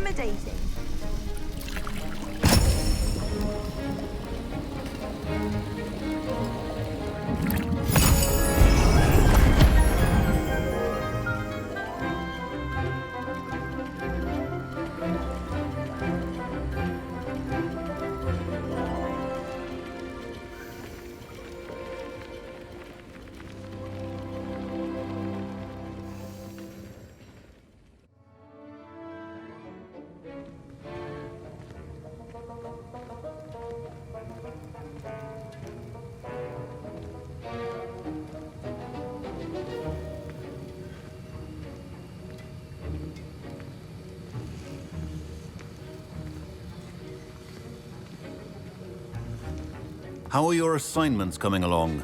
intimidating. How are your assignments coming along?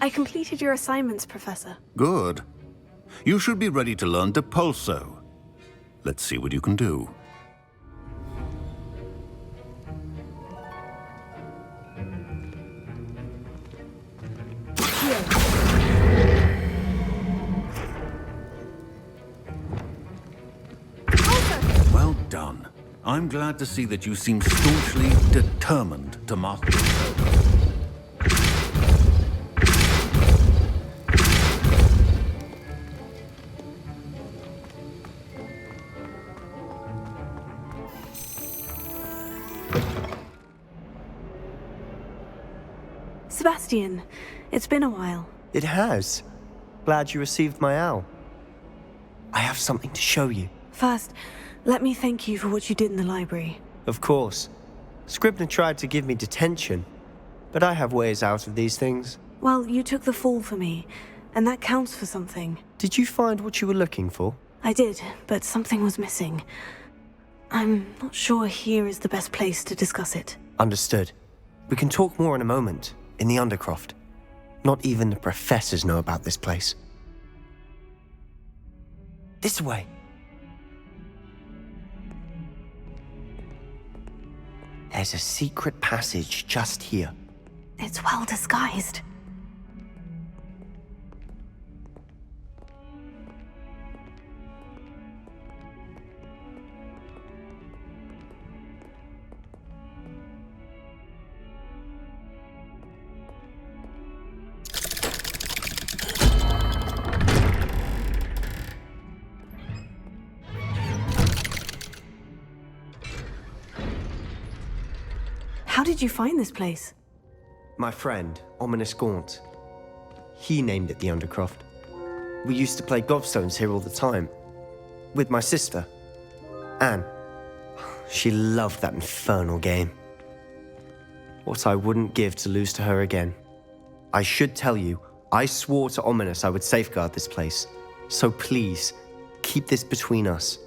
I completed your assignments, Professor. Good. You should be ready to learn Depulso. Let's see what you can do. Well done. I'm glad to see that you seem staunchly determined to master the spell. Sebastian, it's been a while. It has. Glad you received my owl. I have something to show you. First, let me thank you for what you did in the library. Of course. Scribner tried to give me detention, but I have ways out of these things. Well, you took the fall for me, and that counts for something. Did you find what you were looking for? I did, but something was missing. I'm not sure here is the best place to discuss it. Understood. We can talk more in a moment, in the Undercroft. Not even the professors know about this place. This way. There's a secret passage just here. It's well disguised. How did you find this place? My friend, Ominous Gaunt. He named it the Undercroft. We used to play gobstones here all the time. With my sister, Anne. She loved that infernal game. What I wouldn't give to lose to her again. I should tell you, I swore to Ominous I would safeguard this place. So please, keep this between us.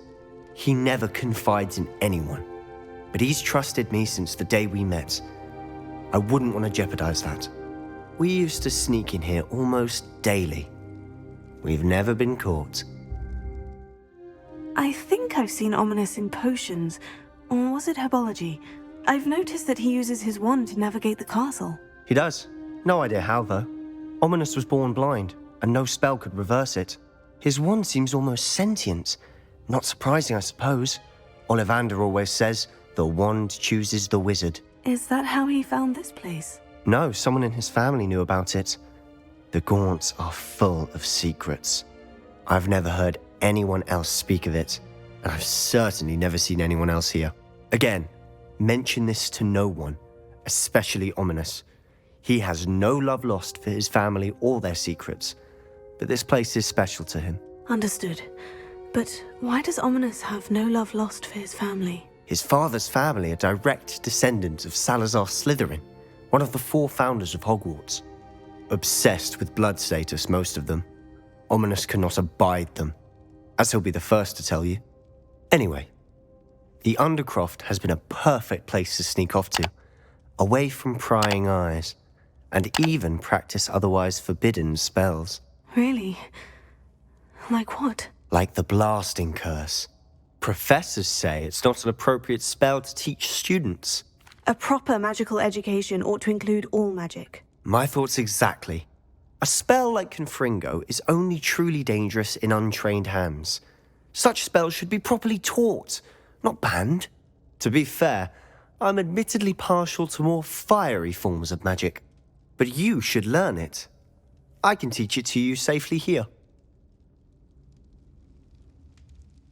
He never confides in anyone. But he's trusted me since the day we met. I wouldn't want to jeopardize that. We used to sneak in here almost daily. We've never been caught. I think I've seen Ominous in potions, or was it herbology? I've noticed that he uses his wand to navigate the castle. He does. No idea how, though. Ominous was born blind, and no spell could reverse it. His wand seems almost sentient. Not surprising, I suppose. Ollivander always says, the wand chooses the wizard. Is that how he found this place? No, someone in his family knew about it. The Gaunts are full of secrets. I've never heard anyone else speak of it, and I've certainly never seen anyone else here. Again, mention this to no one, especially Ominous. He has no love lost for his family or their secrets, but this place is special to him. Understood. But why does Ominous have no love lost for his family? His father's family are direct descendants of Salazar Slytherin, one of the 4 founders of Hogwarts. Obsessed with blood status, most of them. Ominous cannot abide them, as he'll be the first to tell you. Anyway, the Undercroft has been a perfect place to sneak off to, away from prying eyes, and even practice otherwise forbidden spells. Really? Like what? Like the blasting curse. Professors say it's not an appropriate spell to teach students. A proper magical education ought to include all magic. My thoughts exactly. A spell like Confringo is only truly dangerous in untrained hands. Such spells should be properly taught, not banned. To be fair, I'm admittedly partial to more fiery forms of magic. But you should learn it. I can teach it to you safely here.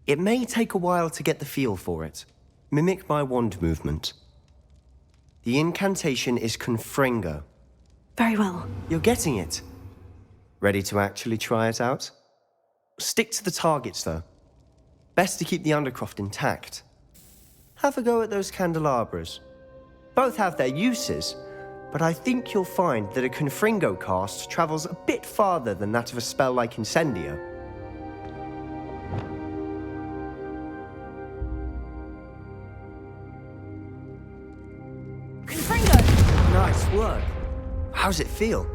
It may take a while to get the feel for it. Mimic my wand movement. The incantation is Confringo. Very well. You're getting it. Ready to actually try it out? Stick to the targets, though. Best to keep the Undercroft intact. Have a go at those candelabras. Both have their uses, but I think you'll find that a Confringo cast travels a bit farther than that of a spell like Incendio. Confringo! Nice work. How's it feel?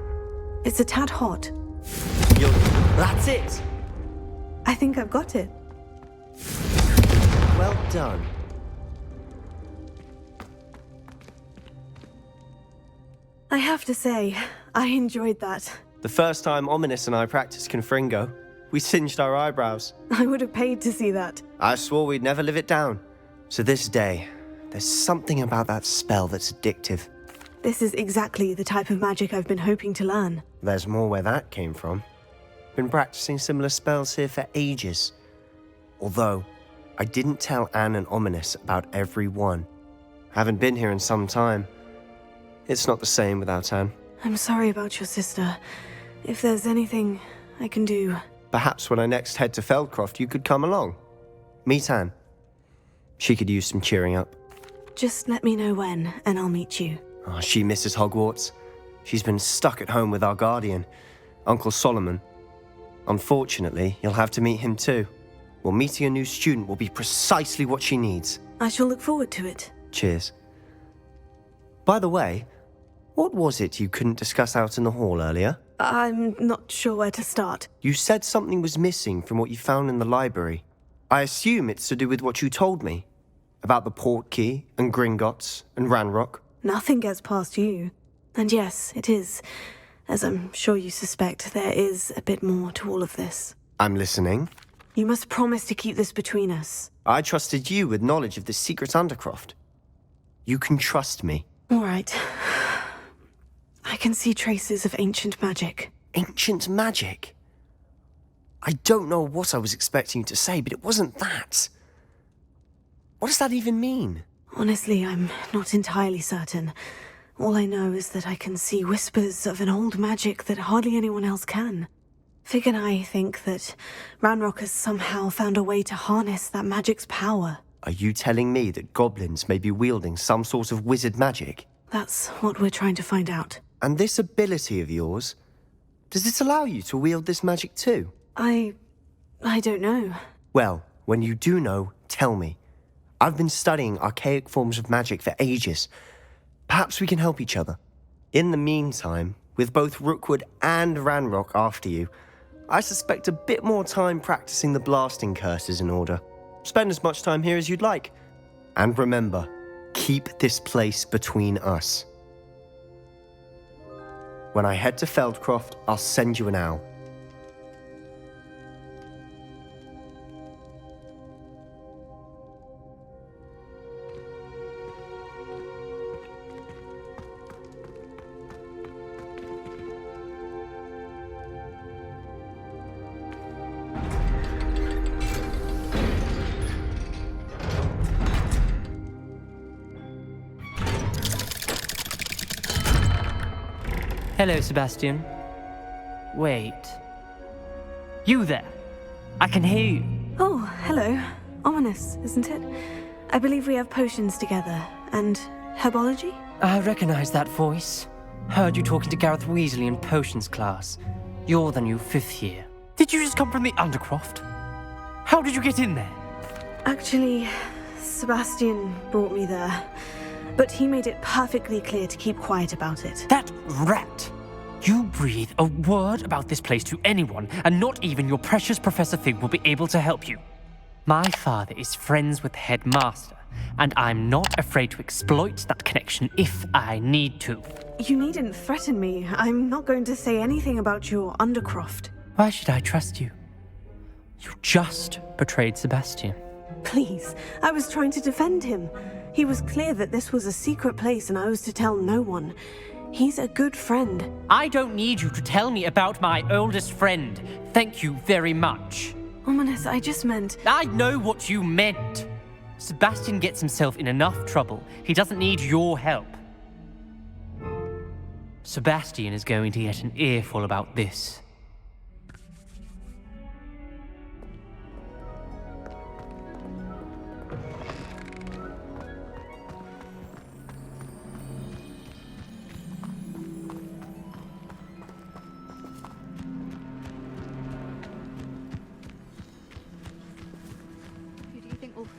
It's a tad hot. That's it! I think I've got it. Well done. I have to say, I enjoyed that. The first time Ominous and I practiced Confringo, we singed our eyebrows. I would have paid to see that. I swore we'd never live it down. So this day, there's something about that spell that's addictive. This is exactly the type of magic I've been hoping to learn. There's more where that came from. Been practicing similar spells here for ages. Although, I didn't tell Anne and Ominous about every one. Haven't been here in some time. It's not the same without Anne. I'm sorry about your sister. If there's anything I can do... Perhaps when I next head to Feldcroft, you could come along. Meet Anne. She could use some cheering up. Just let me know when, and I'll meet you. Oh, she misses Hogwarts. She's been stuck at home with our guardian, Uncle Solomon. Unfortunately, you'll have to meet him too. Well, meeting a new student will be precisely what she needs. I shall look forward to it. Cheers. By the way, what was it you couldn't discuss out in the hall earlier? I'm not sure where to start. You said something was missing from what you found in the library. I assume it's to do with what you told me. About the Portkey, and Gringotts, and Ranrock. Nothing gets past you. And yes, it is. As I'm sure you suspect, there is a bit more to all of this. I'm listening. You must promise to keep this between us. I trusted you with knowledge of the secret Undercroft. You can trust me. All right. I can see traces of ancient magic. Ancient magic? I don't know what I was expecting you to say, but it wasn't that. What does that even mean? Honestly, I'm not entirely certain. All I know is that I can see whispers of an old magic that hardly anyone else can. Fig and I think that Ranrock has somehow found a way to harness that magic's power. Are you telling me that goblins may be wielding some sort of wizard magic? That's what we're trying to find out. And this ability of yours, does it allow you to wield this magic too? I don't know. Well, when you do know, tell me. I've been studying archaic forms of magic for ages. Perhaps we can help each other. In the meantime, with both Rookwood and Ranrock after you, I suspect a bit more time practicing the blasting curse is in order. Spend as much time here as you'd like. And remember, keep this place between us. When I head to Feldcroft, I'll send you an owl. Hello, Sebastian. Wait. You there? I can hear you. Oh, hello. Ominous, isn't it? I believe we have potions together. And herbology? I recognize that voice. Heard you talking to Gareth Weasley in potions class. You're the new 5th year. Did you just come from the Undercroft? How did you get in there? Actually, Sebastian brought me there. But he made it perfectly clear to keep quiet about it. That rat! You breathe a word about this place to anyone, and not even your precious Professor Fig will be able to help you. My father is friends with the headmaster, and I'm not afraid to exploit that connection if I need to. You needn't threaten me. I'm not going to say anything about your Undercroft. Why should I trust you? You just betrayed Sebastian. Please, I was trying to defend him. He was clear that this was a secret place and I was to tell no one. He's a good friend. I don't need you to tell me about my oldest friend. Thank you very much. Ominous, I just meant... I know what you meant. Sebastian gets himself in enough trouble. He doesn't need your help. Sebastian is going to get an earful about this.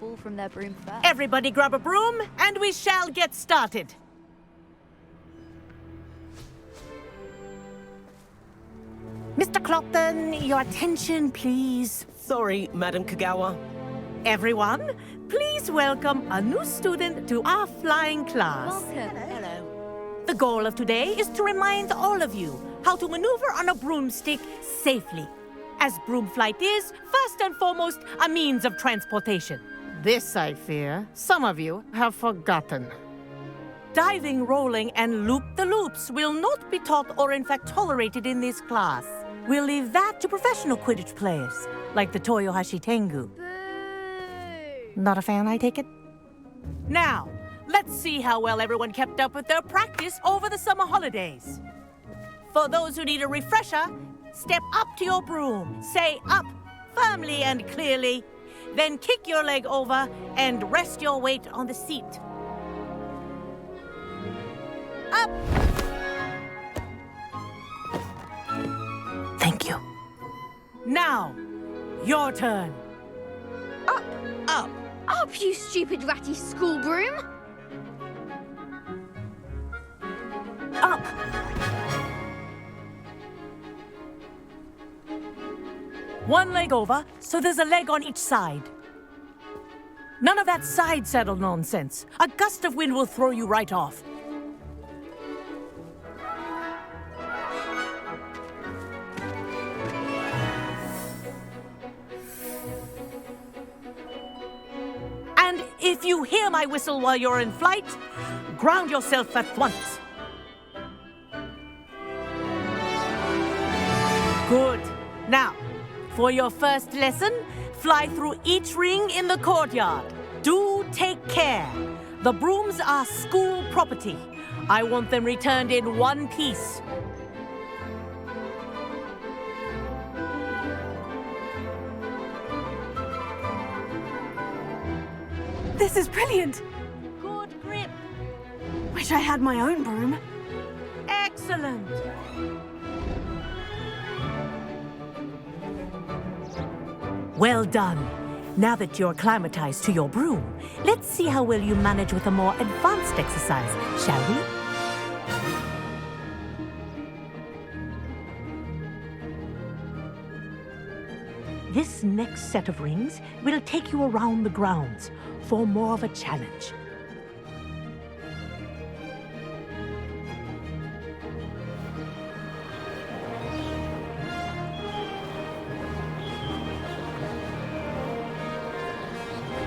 Fall from their broom first. Everybody grab a broom, and we shall get started. Mr. Clopton, your attention, please. Sorry, Madam Kagawa. Everyone, please welcome a new student to our flying class. Welcome. Hello. The goal of today is to remind all of you how to maneuver on a broomstick safely, as broom flight is, first and foremost, a means of transportation. This, I fear, some of you have forgotten. Diving, rolling, and loop-the-loops will not be taught or in fact tolerated in this class. We'll leave that to professional Quidditch players, like the Toyohashi Tengu. Boo! Not a fan, I take it? Now, let's see how well everyone kept up with their practice over the summer holidays. For those who need a refresher, step up to your broom, say up firmly and clearly, then kick your leg over and rest your weight on the seat. Up! Thank you. Now, your turn. Up! Up! Up, you stupid ratty school broom! Up! One leg over, so there's a leg on each side. None of that side saddle nonsense. A gust of wind will throw you right off. And if you hear my whistle while you're in flight, ground yourself at once. Good. Now, for your first lesson, fly through each ring in the courtyard. Do take care. The brooms are school property. I want them returned in one piece. This is brilliant. Good grip. Wish I had my own broom. Excellent. Well done. Now that you're acclimatized to your broom, let's see how well you manage with a more advanced exercise, shall we? This next set of rings will take you around the grounds for more of a challenge.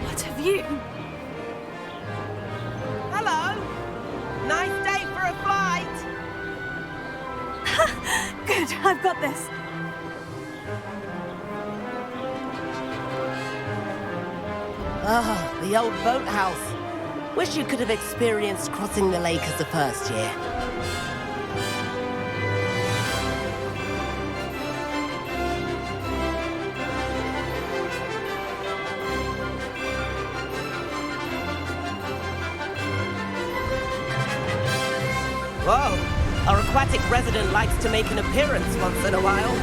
What have you... Hello! Nice day for a flight! Good, I've got this. Ah, the old boathouse. Wish you could have experienced crossing the lake as a first year. Whoa, our aquatic resident likes to make an appearance once in a while.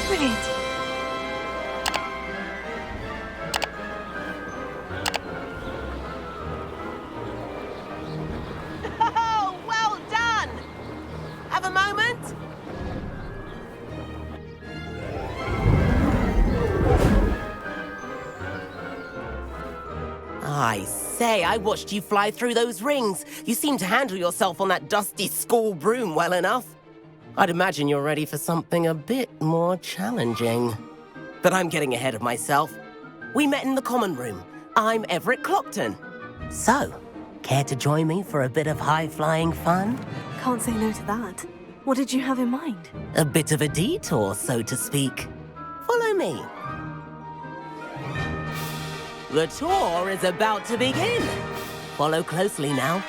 Brilliant. Oh, well done! Have a moment? I say, I watched you fly through those rings. You seem to handle yourself on that dusty school broom well enough. I'd imagine you're ready for something a bit more challenging. But I'm getting ahead of myself. We met in the common room. I'm Everett Clopton. So, care to join me for a bit of high-flying fun? Can't say no to that. What did you have in mind? A bit of a detour, so to speak. Follow me. The tour is about to begin. Follow closely now.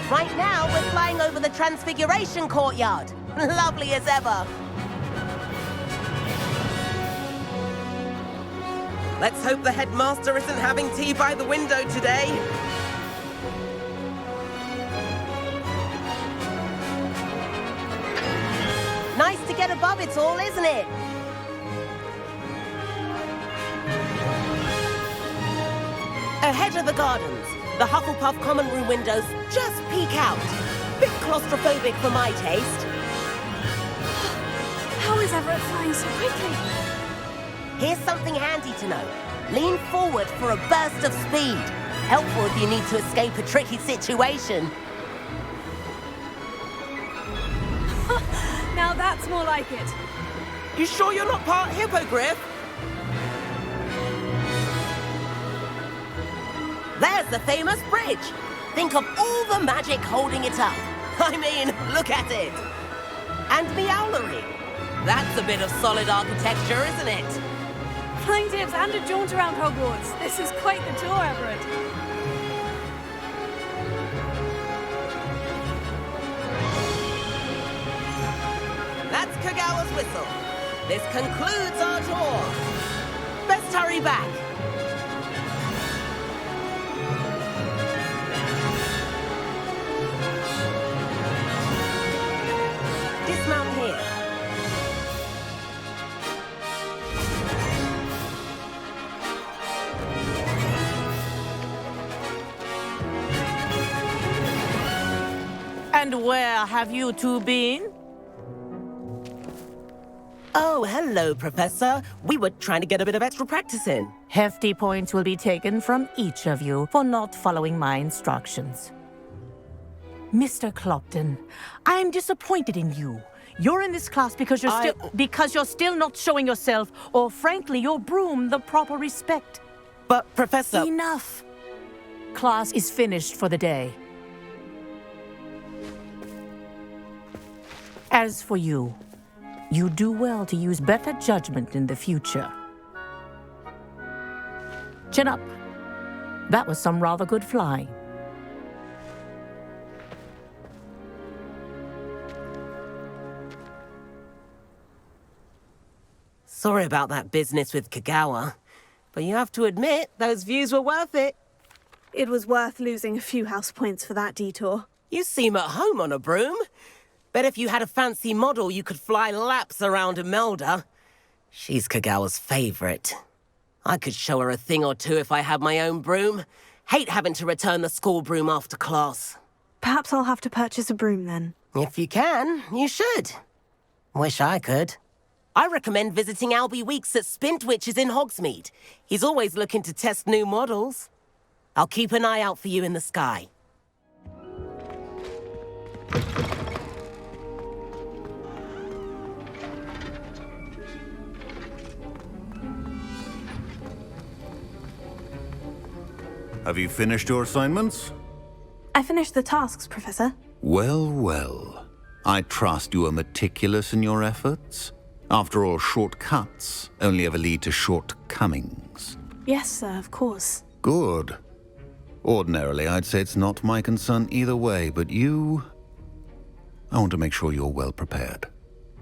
Right now, we're flying over the Transfiguration Courtyard. Lovely as ever. Let's hope the headmaster isn't having tea by the window today. Nice to get above it all, isn't it? Ahead of the gardens, the Hufflepuff common room windows just peek out. Bit claustrophobic for my taste. How is Everett flying so quickly? Here's something handy to know. Lean forward for a burst of speed. Helpful if you need to escape a tricky situation. Now that's more like it. You sure you're not part hippogriff? There's the famous bridge. Think of all the magic holding it up. I mean, look at it. And Meowlery. That's a bit of solid architecture, isn't it? Flying tips and a jaunt around Hogwarts. This is quite the tour, Everett. That's Kagawa's whistle. This concludes our tour. Best hurry back. Dismount here. And where have you two been? Oh, hello, Professor. We were trying to get a bit of extra practice in. Hefty points will be taken from each of you for not following my instructions. Mr. Clopton, I'm disappointed in you. You're in this class because you're still not showing yourself, or frankly, your broom the proper respect. But, Professor... Enough. Class is finished for the day. As for you, you do well to use better judgment in the future. Chin up. That was some rather good flying. Sorry about that business with Kagawa, but you have to admit, those views were worth it. It was worth losing a few house points for that detour. You seem at home on a broom. Bet if you had a fancy model, you could fly laps around Imelda. She's Kagawa's favorite. I could show her a thing or two if I had my own broom. Hate having to return the school broom after class. Perhaps I'll have to purchase a broom then. If you can, you should. Wish I could. I recommend visiting Albie Weeks at Spintwitches in Hogsmeade. He's always looking to test new models. I'll keep an eye out for you in the sky. Have you finished your assignments? I finished the tasks, Professor. Well, well. I trust you are meticulous in your efforts. After all, shortcuts only ever lead to shortcomings. Yes, sir, of course. Good. Ordinarily, I'd say it's not my concern either way, but you... I want to make sure you're well prepared.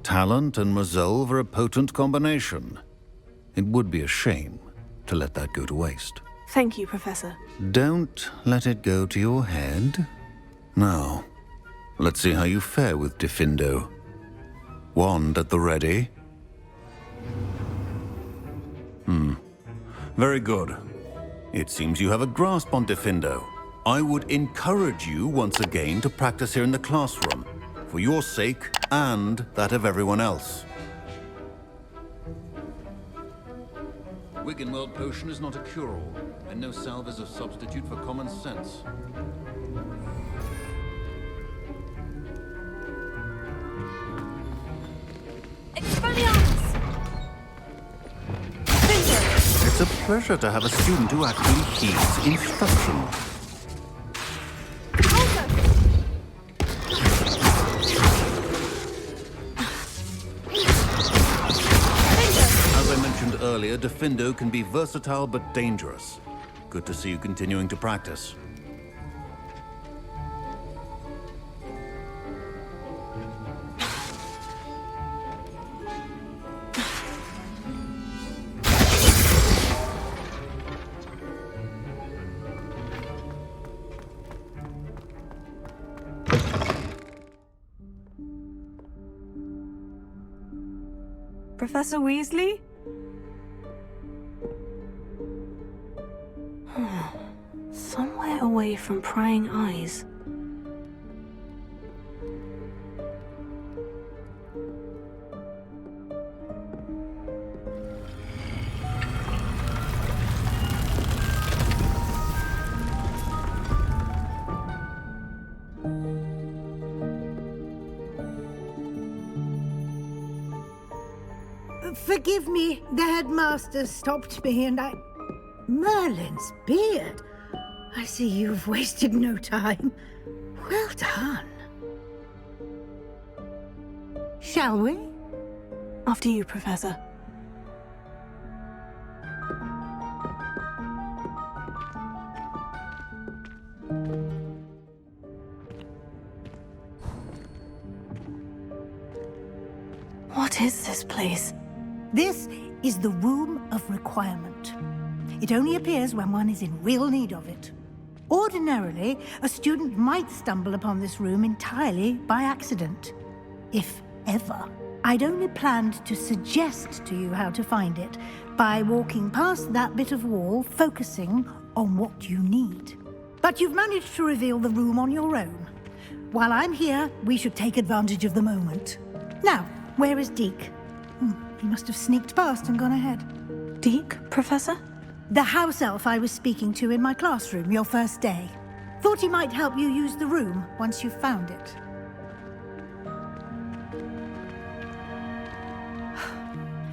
Talent and resolve are a potent combination. It would be a shame to let that go to waste. Thank you, Professor. Don't let it go to your head. Now, let's see how you fare with Diffindo. Wand at the ready. Very good. It seems you have a grasp on Diffindo. I would encourage you once again to practice here in the classroom, for your sake and that of everyone else. Wiggenweld potion is not a cure-all, and no salve is a substitute for common sense. It's a pleasure to have a student who actually heeds instruction. As I mentioned earlier, Defendo can be versatile but dangerous. Good to see you continuing to practice. Professor Weasley? Somewhere away from prying eyes. Forgive me, the headmaster stopped me and I... Merlin's beard. I see you've wasted no time. Well done. Shall we? After you, Professor. What is this place? This is the Room of Requirement. It only appears when one is in real need of it. Ordinarily, a student might stumble upon this room entirely by accident. If ever. I'd only planned to suggest to you how to find it by walking past that bit of wall, focusing on what you need. But you've managed to reveal the room on your own. While I'm here, we should take advantage of the moment. Now, where is Deke? He must have sneaked past and gone ahead. Deke, Professor? The house elf I was speaking to in my classroom your first day. Thought he might help you use the room once you've found it.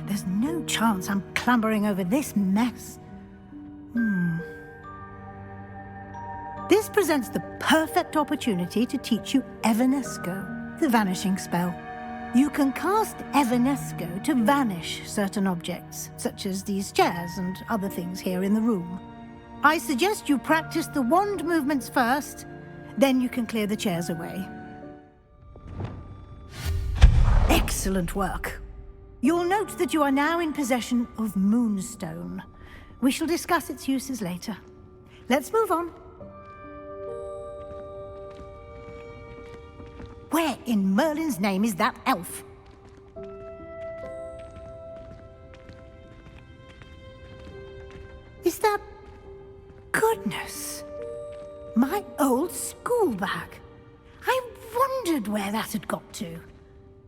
There's no chance I'm clambering over this mess. This presents the perfect opportunity to teach you Evanesco, the vanishing spell. You can cast Evanesco to vanish certain objects, such as these chairs and other things here in the room. I suggest you practice the wand movements first, then you can clear the chairs away. Excellent work. You'll note that you are now in possession of Moonstone. We shall discuss its uses later. Let's move on. Where in Merlin's name is that elf? Is that... Goodness! My old school bag. I wondered where that had got to.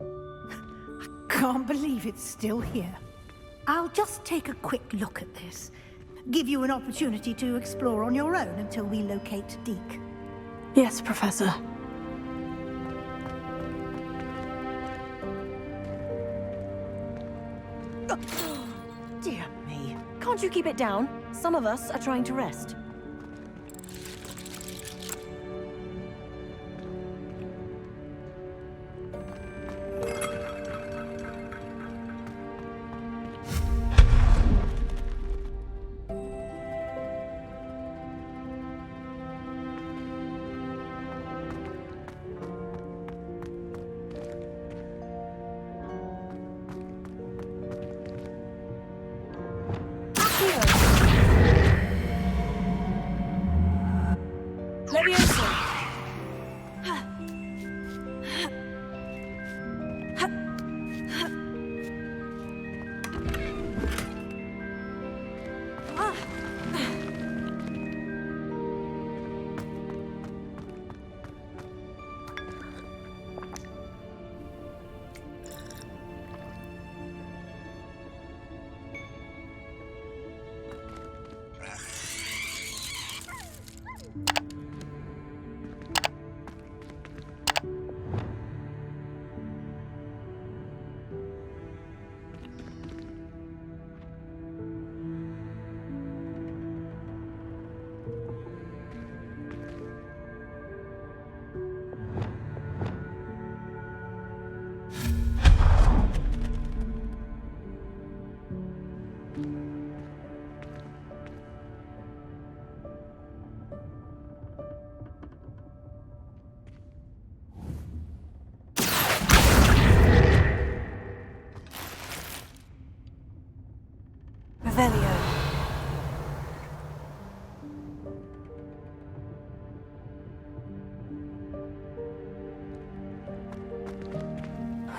I can't believe it's still here. I'll just take a quick look at this. Give you an opportunity to explore on your own until we locate Deke. Yes, Professor. Dear me. Can't you keep it down? Some of us are trying to rest.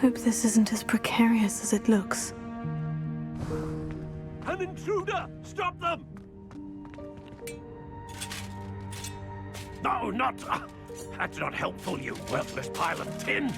hope this isn't as precarious as it looks. An intruder! Stop them! No, not... that's not helpful, you worthless pile of tin!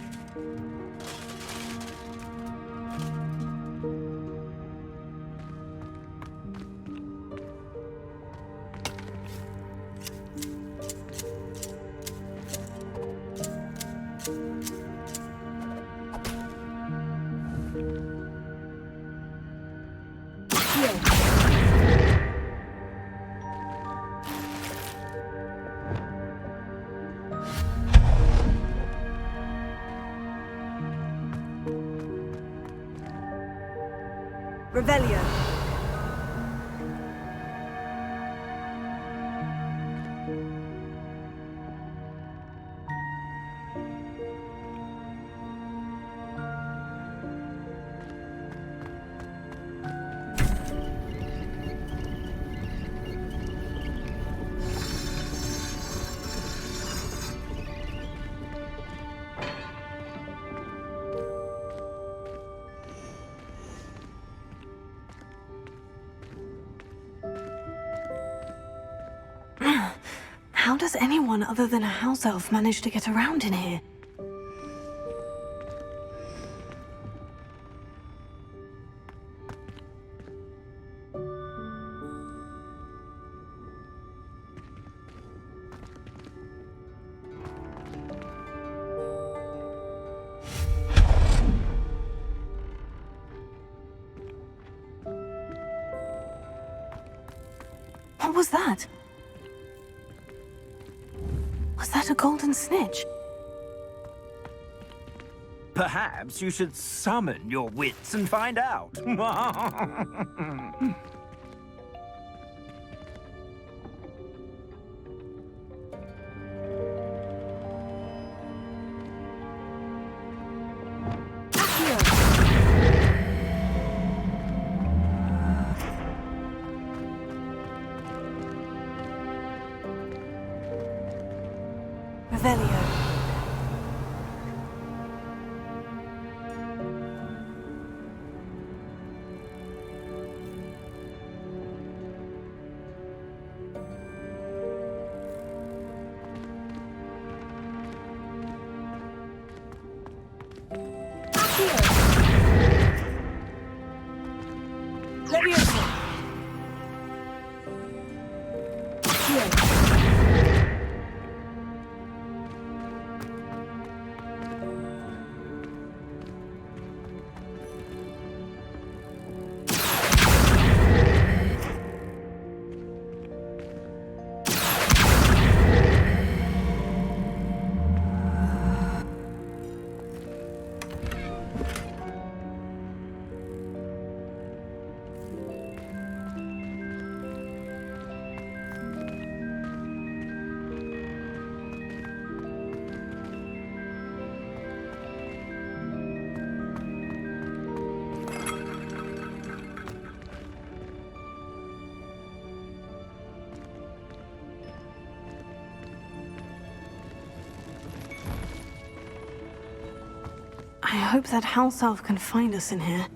Revelio. How does anyone other than a house elf manage to get around in here? What was that? Was that a golden snitch? Perhaps you should summon your wits and find out. Revelio. I hope that house elf can find us in here.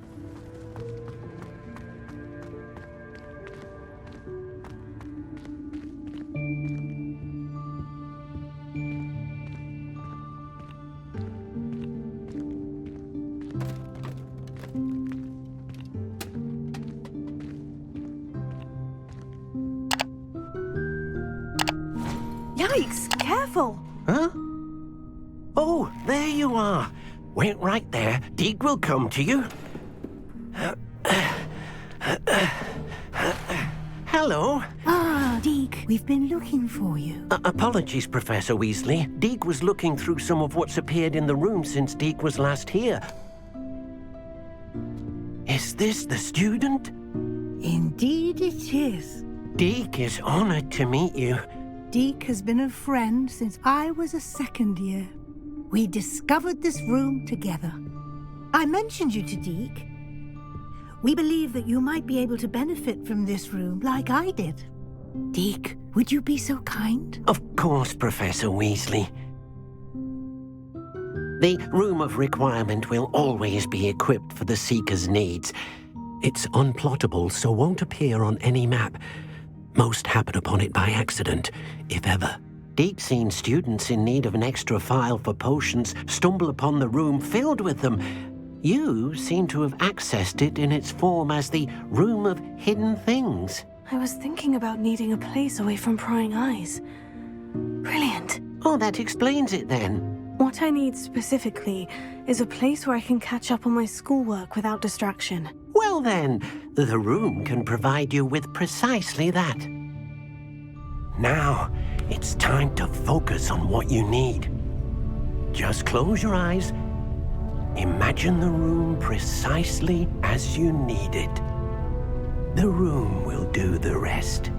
Yikes! Careful! Huh? Oh, there you are. Wait right there. Deek will come to you. Hello. Ah, Deke, we've been looking for you. Apologies, Professor Weasley. Deek was looking through some of what's appeared in the room since Deek was last here. Is this the student? Indeed it is. Deek is honored to meet you. Deke has been a friend since I was a second year. We discovered this room together. I mentioned you to Deke. We believe that you might be able to benefit from this room like I did. Deke, would you be so kind? Of course, Professor Weasley. The room of requirement will always be equipped for the seeker's needs. It's unplottable, so won't appear on any map. Most happen upon it by accident, if ever. Deek's seen students in need of an extra file for potions stumble upon the room filled with them. You seem to have accessed it in its form as the room of hidden things. I was thinking about needing a place away from prying eyes. Brilliant. Oh, that explains it then. What I need specifically is a place where I can catch up on my schoolwork without distraction. Well then, the room can provide you with precisely that. Now, it's time to focus on what you need. Just close your eyes. Imagine the room precisely as you need it. The room will do the rest.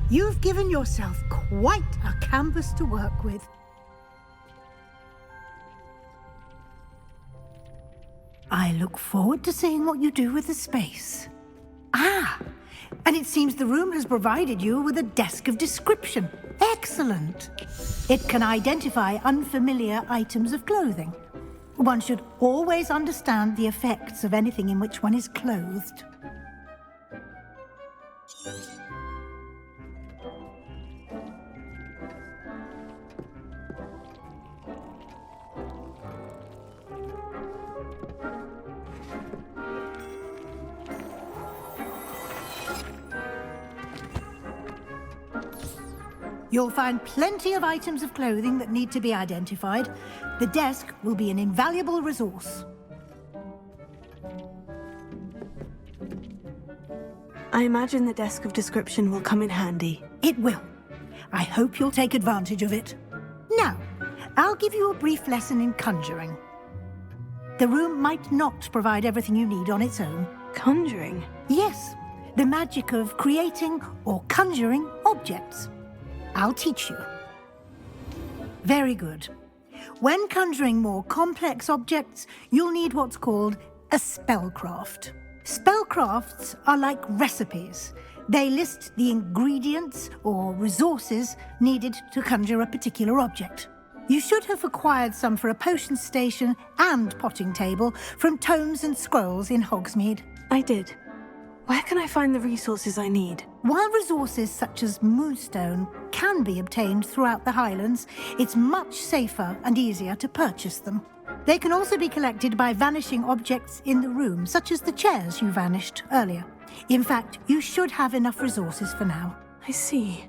You've given yourself quite a canvas to work with. I look forward to seeing what you do with the space. Ah, and it seems the room has provided you with a desk of description. Excellent. It can identify unfamiliar items of clothing. One should always understand the effects of anything in which one is clothed. You'll find plenty of items of clothing that need to be identified. The desk will be an invaluable resource. I imagine the desk of description will come in handy. It will. I hope you'll take advantage of it. Now, I'll give you a brief lesson in conjuring. The room might not provide everything you need on its own. Conjuring? Yes, the magic of creating or conjuring objects. I'll teach you. Very good. When conjuring more complex objects, you'll need what's called a spellcraft. Spellcrafts are like recipes. They list the ingredients or resources needed to conjure a particular object. You should have acquired some for a potion station and potting table from tomes and scrolls in Hogsmeade. I did. Where can I find the resources I need? While resources such as moonstone can be obtained throughout the Highlands, it's much safer and easier to purchase them. They can also be collected by vanishing objects in the room, such as the chairs you vanished earlier. In fact, you should have enough resources for now. I see.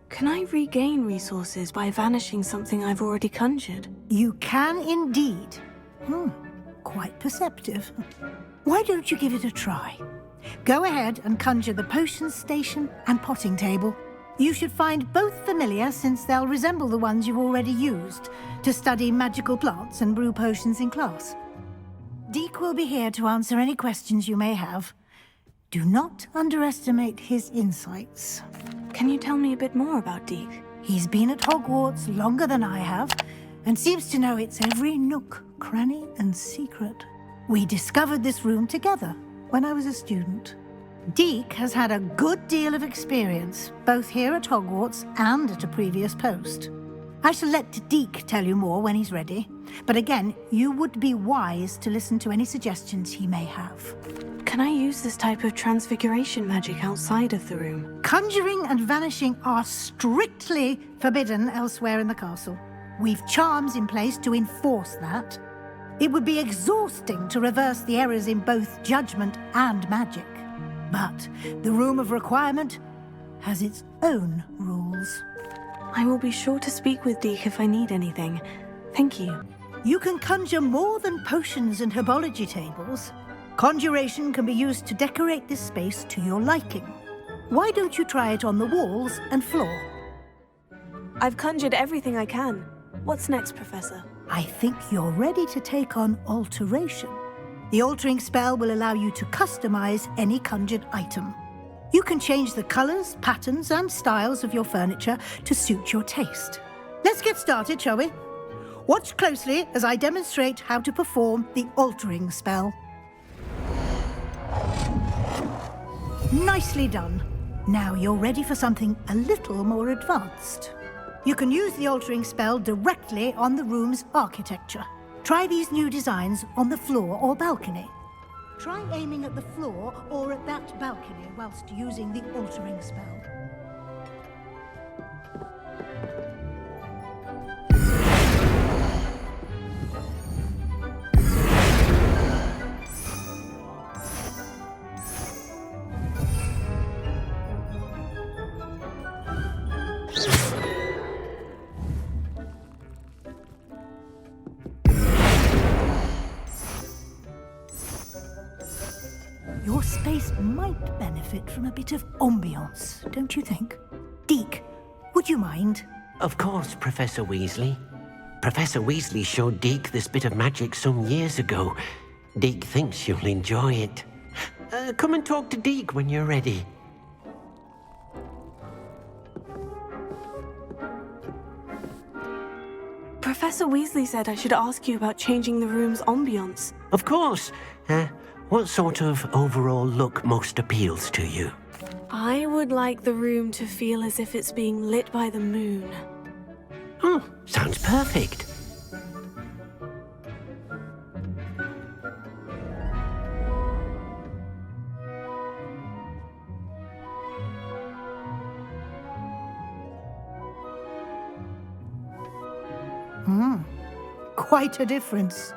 Can I regain resources by vanishing something I've already conjured? You can indeed. Quite perceptive. Why don't you give it a try? Go ahead and conjure the potion station and potting table. You should find both familiar, since they'll resemble the ones you've already used to study magical plants and brew potions in class. Deek will be here to answer any questions you may have. Do not underestimate his insights. Can you tell me a bit more about Deek? He's been at Hogwarts longer than I have, and seems to know its every nook, cranny, and secret. We discovered this room together when I was a student. Deek has had a good deal of experience, both here at Hogwarts and at a previous post. I shall let Deek tell you more when he's ready, but again, you would be wise to listen to any suggestions he may have. Can I use this type of transfiguration magic outside of the room? Conjuring and vanishing are strictly forbidden elsewhere in the castle. We've charms in place to enforce that. It would be exhausting to reverse the errors in both judgment and magic. But the Room of Requirement has its own rules. I will be sure to speak with Deek if I need anything. Thank you. You can conjure more than potions and herbology tables. Conjuration can be used to decorate this space to your liking. Why don't you try it on the walls and floor? I've conjured everything I can. What's next, Professor? I think you're ready to take on alteration. The altering spell will allow you to customize any conjured item. You can change the colors, patterns, and styles of your furniture to suit your taste. Let's get started, shall we? Watch closely as I demonstrate how to perform the altering spell. Nicely done. Now you're ready for something a little more advanced. You can use the altering spell directly on the room's architecture. Try these new designs on the floor or balcony. Try aiming at the floor or at that balcony whilst using the altering spell. Your space might benefit from a bit of ambience, don't you think? Deke, would you mind? Of course, Professor Weasley. Professor Weasley showed Deke this bit of magic some years ago. Deke thinks you'll enjoy it. Come and talk to Deke when you're ready. Professor Weasley said I should ask you about changing the room's ambience. Of course. What sort of overall look most appeals to you? I would like the room to feel as if it's being lit by the moon. Oh, sounds perfect. Quite a difference.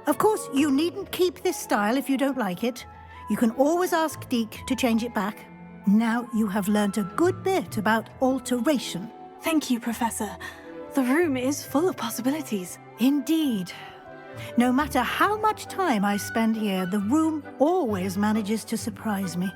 Of course, you needn't keep this style if you don't like it. You can always ask Deke to change it back. Now you have learnt a good bit about alteration. Thank you, Professor. The room is full of possibilities. Indeed. No matter how much time I spend here, the room always manages to surprise me.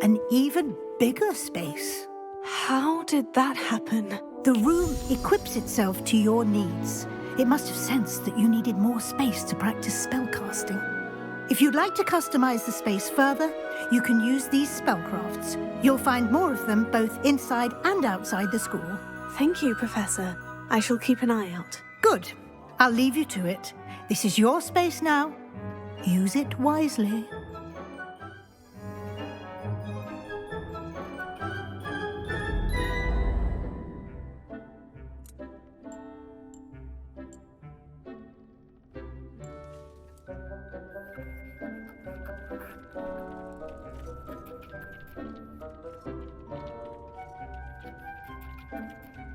An even bigger space. How did that happen? The room equips itself to your needs. It must have sensed that you needed more space to practice spellcasting. If you'd like to customize the space further, you can use these spellcrafts. You'll find more of them both inside and outside the school. Thank you, Professor. I shall keep an eye out. Good. I'll leave you to it. This is your space now. Use it wisely.